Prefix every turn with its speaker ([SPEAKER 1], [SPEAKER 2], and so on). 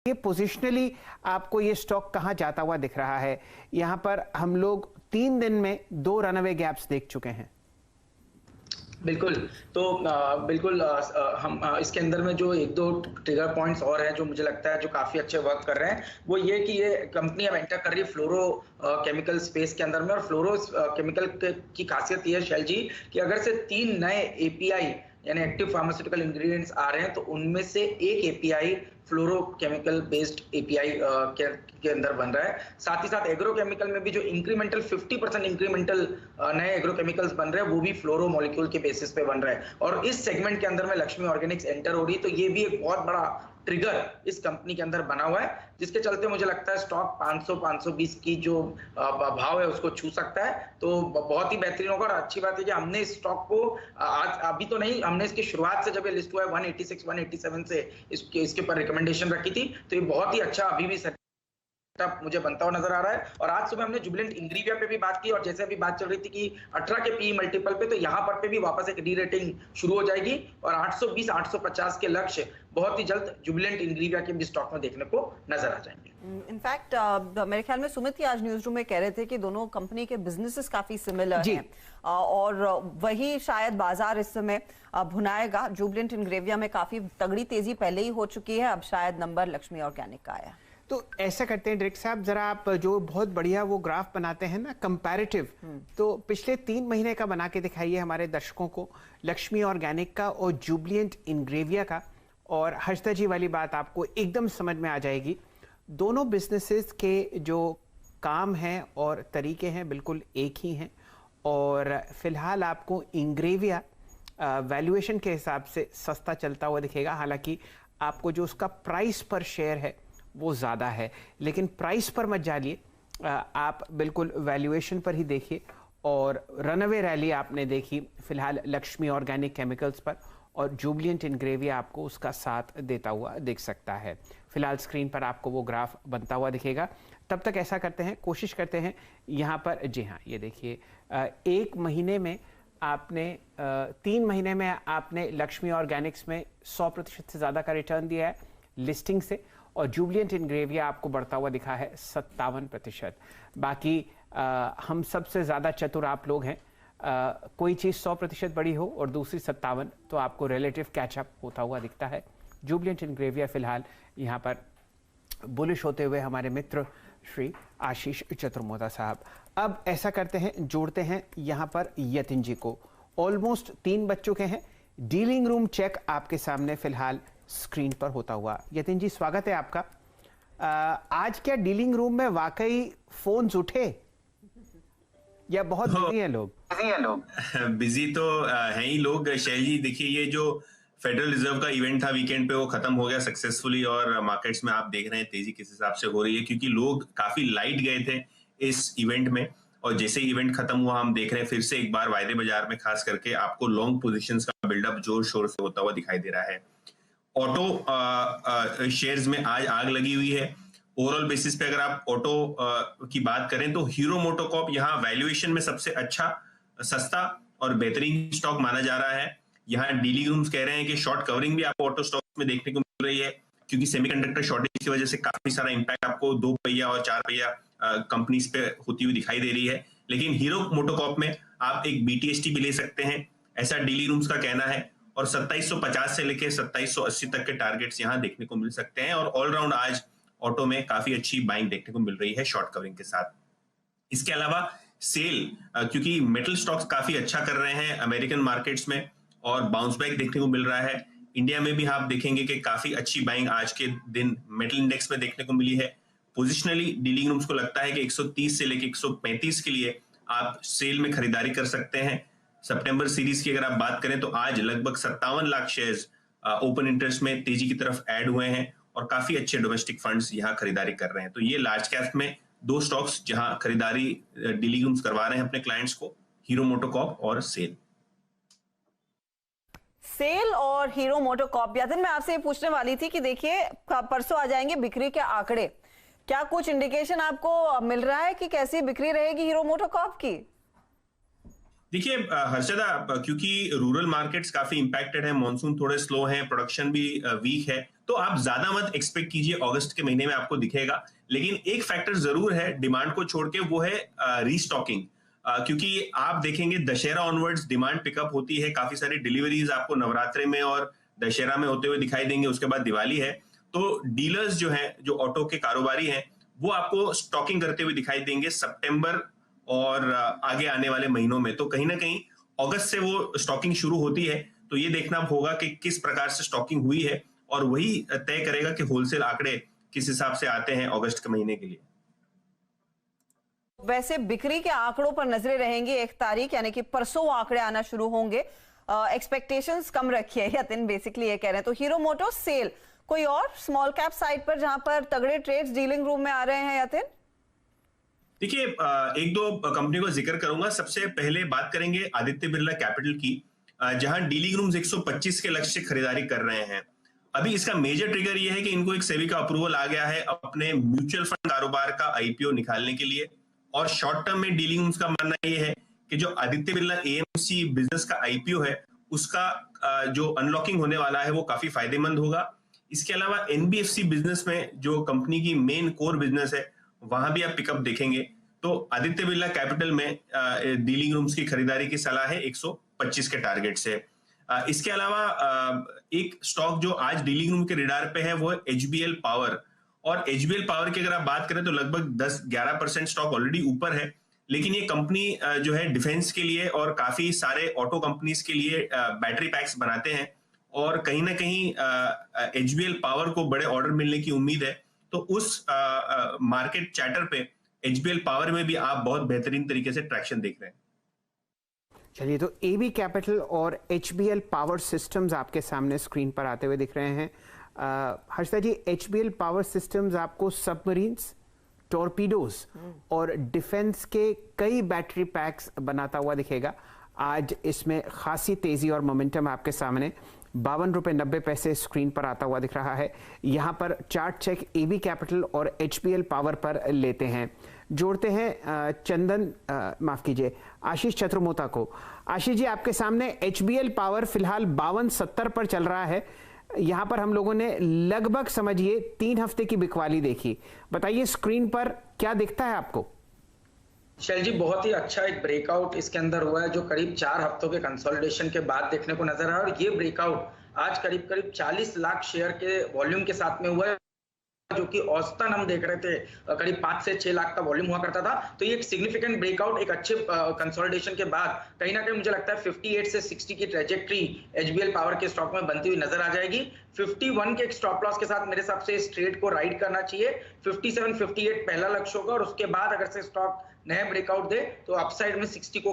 [SPEAKER 1] ये पोजिशनली आपको ये स्टॉक कहाँ जाता हुआ दिख रहा है? यहाँ पर हम लोग 3 दिन में 2 रनअवे गैप्स देख चुके हैं।
[SPEAKER 2] बिल्कुल, तो बिल्कुल हम इसके अंदर में जो 1-2 ट्रिगर पॉइंट्स और हैं जो मुझे लगता है जो काफ़ी अच्छे वर्क कर रहे हैं, वो ये कि ये कंपनी अब एंटर कर रही है फ्लोरो केमिकल स्पेस के अंदर में। और फ्लोरो केमिकल की खासियत ये है शैल जी कि अगर से 3 नए एपीआई यानी एक्टिव फार्मास्यूटिकल इंग्रेडिएंट्स आ रहे हैं, तो उनमें से एक एपीआई फ्लोरो केमिकल बेस्ड एपीआई के अंदर बन रहा है। साथ ही साथ एग्रोकेमिकल में भी जो इंक्रीमेंटल 50% इंक्रीमेंटल नए एग्रोकेमिकल्स बन रहे हैं, वो भी फ्लोरो मॉलिक्यूल के बेसिस पे बन रहे हैं। और इस सेगमेंट के अंदर में लक्ष्मी ऑर्गेनिक्स एंटर हो रही है, तो ये भी एक बहुत बड़ा ट्रिगर इस कंपनी के अंदर बना हुआ है, जिसके चलते मुझे लगता है स्टॉक 500-520 की जो भाव है उसको छू सकता है। तो बहुत ही बेहतरीन होगा। और अच्छी बात है कि हमने इस स्टॉक को आज अभी तो नहीं, हमने इसकी शुरुआत से जब ये लिस्ट हुआ है 186-187 से इसके ऊपर रिकमेंडेशन रखी थी, तो ये बहुत ही अच्छा अभी भी मुझे बनता हुआ नजर आ रहा है। और आज सुबह हमने जुबिलेंट इंग्रेविया पे भी बात की, और जैसे अभी बात चल रही थी कि 18 के पी मल्टीपल पे, तो यहाँ पर पे भी वापस एक री रेटिंग शुरू हो जाएगी और 820-850 के लक्ष्य बहुत ही जल्द जुबिलेंट इंग्रेविया के भी स्टॉक में देखने को नजर आ जाएंगे।
[SPEAKER 3] इनफैक्ट मेरे ख्याल में सुमित ही आज न्यूज रूम में कह रहे थे कि दोनों कंपनी के बिजनेसेस काफी सिमिलर हैं, और वही शायद बाजार इस समय भुनाएगा। जुबिलेंट इंग्रेविया में काफी तगड़ी तेजी पहले ही हो चुकी है, अब शायद नंबर लक्ष्मी ऑर्गेनिक का आया।
[SPEAKER 1] तो ऐसा करते हैं डायरेक्टर साहब, जरा आप जो बहुत बढ़िया वो ग्राफ बनाते हैं ना कंपैरेटिव, तो पिछले 3 महीने का बना के दिखाइए हमारे दर्शकों को, लक्ष्मी ऑर्गेनिक का और जुबिलेंट इंग्रेविया का। और हर्षदा जी वाली बात आपको एकदम समझ में आ जाएगी। दोनों बिजनेसेस के जो काम हैं और तरीके हैं बिल्कुल एक ही हैं। और फिलहाल आपको इंग्रेविया वैल्यूएशन के हिसाब से सस्ता चलता हुआ दिखेगा, हालांकि आपको जो उसका प्राइस पर शेयर है वो ज़्यादा है, लेकिन प्राइस पर मत जाइए, आप बिल्कुल वैल्यूएशन पर ही देखिए। और रनअवे रैली आपने देखी फिलहाल लक्ष्मी ऑर्गेनिक केमिकल्स पर, और जुबिलेंट इंग्रेविया आपको उसका साथ देता हुआ दिख सकता है। फिलहाल स्क्रीन पर आपको वो ग्राफ बनता हुआ दिखेगा। तब तक ऐसा करते हैं, कोशिश करते हैं यहाँ पर, जी हाँ ये देखिए, 1 महीने में आपने 3 महीने में आपने लक्ष्मी ऑर्गेनिक्स में 100% से ज़्यादा का रिटर्न दिया है लिस्टिंग से, और जुबिलेंट इंग्रेविया आपको बढ़ता हुआ दिखा है 57%। बाकी हम सबसे ज़्यादा चतुर आप लोग हैं, कोई चीज़ 100% बड़ी हो और दूसरी 57, तो आपको रिलेटिव कैचअप होता हुआ दिखता है। जुबिलेंट इंग्रेविया फिलहाल यहाँ पर बुलिश होते हुए हमारे मित्र श्री आशीष चतुर्मोदा साहब। अब ऐसा करते हैं, जोड़ते हैं यहाँ पर यतिन जी को, ऑलमोस्ट 3 बज चुके हैं। डीलिंग रूम चेक आपके सामने फिलहाल स्क्रीन पर होता हुआ। यतिन जी स्वागत है आपका। आज क्या डीलिंग रूम में वाकई फोन्स उठे या बहुत बिजी हैं लोग?
[SPEAKER 4] बिजी तो हैं ही लोग शैल जी। देखिए, ये जो फेडरल रिजर्व का इवेंट था वीकेंड पे, वो खत्म हो गया सक्सेसफुली, और मार्केट्स में आप देख रहे हैं तेजी किस हिसाब से हो रही है, क्योंकि लोग काफी लाइट गए थे इस इवेंट में। और जैसे इवेंट खत्म हुआ, हम देख रहे हैं फिर से एक बार वायदे बाजार में खास करके आपको लॉन्ग पोजीशंस का बिल्डअप जोर शोर से होता हुआ दिखाई दे रहा है। ऑटो शेयर्स में आज आग लगी हुई है। ओवरऑल बेसिस पे अगर आप ऑटो की बात करें तो हीरो मोटोकॉर्प यहाँ वैल्यूएशन में सबसे अच्छा, सस्ता और बेहतरीन स्टॉक माना जा रहा है। यहाँ डीलिंग रूम्स कह रहे हैं कि शॉर्ट कवरिंग भी आपको ऑटो स्टॉक्स में देखने को मिल रही है, क्योंकि सेमीकंडक्टर शॉर्टेज की वजह से काफी सारा इंपैक्ट आपको 2 पहिया और 4 पहिया कंपनीज पे होती हुई दिखाई दे रही है। लेकिन हीरो मोटोकॉर्प में आप एक बीटीएसटी भी ले सकते हैं, ऐसा डीलिंग रूम्स का कहना है। और 2750 से लेकर 2780 तक के टारगेट्स यहां देखने को मिल सकते हैं। और ऑलराउंड आज ऑटो में काफी अच्छी बाइंग देखने को मिल रही है शॉर्ट कवरिंग के साथ। इसके अलावा सेल, क्योंकि मेटल स्टॉक्स काफी अच्छा कर रहे हैं अमेरिकन मार्केट्स में, और बाउंस बैक देखने को मिल रहा है। इंडिया में भी आप देखेंगे कि काफी अच्छी बाइंग आज के दिन मेटल इंडेक्स में देखने को मिली है। पोजिशनली डीलिंग रूम्स को लगता है कि 130 से लेकर 135 के लिए आप सेल में खरीदारी कर सकते हैं। सितंबर सीरीज की अगर आप बात करें तो आज लगभग 57 लाख शेयर्स ओपन इंटरेस्ट में तेजी की तरफ ऐड हुए हैं, और काफी अच्छे डोमेस्टिक फंड्स यहां खरीदारी कर रहे हैं। तो ये लार्ज कैप में 2 स्टॉक्स जहां खरीदारी डीलिंग रूम्स करवा रहे हैं अपने क्लाइंट्स को, हीरो मोटोकॉर्प और सेल।
[SPEAKER 3] सेल और हीरो मोटोकॉर्प। यादन, मैं आपसे ये पूछने वाली थी कि देखिए परसों आ जाएंगे बिक्री के आंकड़े, क्या कुछ इंडिकेशन आपको मिल रहा है कि कैसी बिक्री रहेगी हीरो मोटोकॉर्प की?
[SPEAKER 4] देखिए हर्षदा, क्योंकि रूरल मार्केट्स काफी इंपैक्टेड है, मॉनसून थोड़े स्लो हैं, प्रोडक्शन भी वीक है, तो आप ज्यादा मत एक्सपेक्ट कीजिए अगस्त के महीने में आपको दिखेगा। लेकिन एक फैक्टर जरूर है डिमांड को छोड़ के, वो है रीस्टॉकिंग। क्योंकि आप देखेंगे दशहरा ऑनवर्ड्स डिमांड पिकअप होती है, काफी सारी डिलीवरीज आपको नवरात्रे में और दशहरा में होते हुए दिखाई देंगे, उसके बाद दिवाली है। तो डीलर्स जो हैं, जो ऑटो के कारोबारी हैं, वो आपको स्टॉकिंग करते हुए दिखाई देंगे सितंबर और आगे आने वाले महीनों में। तो कहीं ना कहीं अगस्त से वो स्टॉकिंग शुरू होती है, तो ये देखना होगा कि किस प्रकार से स्टॉकिंग हुई है, और वही तय करेगा कि होलसेल आंकड़े किस हिसाब से आते हैं अगस्त के महीने के लिए।
[SPEAKER 3] वैसे बिक्री के आंकड़ों पर नजरें रहेंगी 1 तारीख, यानी कि परसों आंकड़े आना शुरू होंगे। एक्सपेक्टेशंस कम रखिए यतिन, बेसिकली ये कह रहे हैं। तो हीरो मोटो सेल, कोई और स्मॉल कैप साइड पर जहां पर तगड़े ट्रेड्स डीलिंग रूम में आ रहे हैं यतिन?
[SPEAKER 4] देखिए, एक दो कंपनी को जिक्र करूंगा। सबसे पहले बात करेंगे आदित्य बिरला कैपिटल की, जहां डीलिंग रूम्स 125 के लक्ष्य से खरीदारी कर रहे हैं। अभी इसका मेजर ट्रिगर यह है कि इनको एक सेबी का अप्रूवल आ गया है अपने म्यूचुअल फंड कारोबार का आईपीओ निकालने के लिए। और शॉर्ट टर्म में डीलिंग रूम्स का मानना यह है कि जो आदित्य बिरला एएमसी बिजनेस का आईपीओ है, उसका जो अनलॉकिंग होने वाला है वो काफी फायदेमंद होगा। इसके अलावा एनबीएफसी बिजनेस में जो कंपनी की मेन कोर बिजनेस है, वहां भी आप पिकअप देखेंगे। तो आदित्य बिरला कैपिटल में डीलिंग रूम्स की खरीदारी की सलाह है 125 के टारगेट से। इसके अलावा एक स्टॉक जो आज डीलिंग रूम के रिडार पे है वो है एचबीएल पावर। और एचबीएल पावर की अगर आप बात करें तो लगभग 10-11% स्टॉक ऑलरेडी ऊपर है। लेकिन ये कंपनी जो है डिफेंस के लिए और काफी सारे ऑटो कंपनीज के लिए बैटरी पैक्स बनाते हैं, और कहीं ना कहीं एचबीएल पावर को बड़े ऑर्डर मिलने की उम्मीद है। तो उस मार्केट चैटर पे एचबीएल पावर में भी आप बहुत बेहतरीन तरीके से ट्रैक्शन देख रहे हैं।
[SPEAKER 1] चलिए, तो एबी कैपिटल और एचबीएल पावर सिस्टम्स आपके सामने स्क्रीन पर आते हुए दिख रहे हैं। हर्षदा जी, एचबीएल पावर सिस्टम्स आपको सबमरीन्स, टॉर्पीडोज और डिफेंस के कई बैटरी पैक्स बनाता हुआ दिखेगा। आज इसमें खासी तेजी और मोमेंटम आपके सामने 52 रुपये 90 पैसे स्क्रीन पर आता हुआ दिख रहा है। यहाँ पर चार्ट चेक एबी कैपिटल और एचबीएल पावर पर लेते हैं। जोड़ते हैं माफ कीजिए, आशीष चतुर्मोता को। आशीष जी, आपके सामने एचबीएल पावर फिलहाल 52.70 पर चल रहा है। यहाँ पर हम लोगों ने लगभग समझिए 3 हफ्ते की बिकवाली देखी। बताइए स्क्रीन पर क्या दिखता है आपको?
[SPEAKER 2] शैल जी, बहुत ही अच्छा एक ब्रेकआउट इसके अंदर हुआ है, जो करीब 4 हफ्तों के कंसोलिडेशन के बाद देखने को नजर आया। और ये ब्रेकआउट आज करीब 40 लाख शेयर के वॉल्यूम के साथ में हुआ है, जो कि औसतन हम देख रहे थे करीब 5 से 6 लाख का वॉल्यूम हुआ करता था। तो ये एक सिग्निफिकेंट ब्रेकआउट एक अच्छे कंसोलिडेशन के बाद कहीं ना कहीं मुझे लगता है 58 से 60 की ट्रेजेक्ट्री एचबीएल पावर के स्टॉक में बनती हुई नजर आ जाएगी। 51 के एक स्टॉप लॉस के साथ मेरे हिसाब से इस ट्रेड को राइड करना चाहिए। 57-58 पहला लक्ष्य होगा, और उसके बाद अगर से स्टॉक नया ब्रेकआउट दे तो अपसाइड में 60 को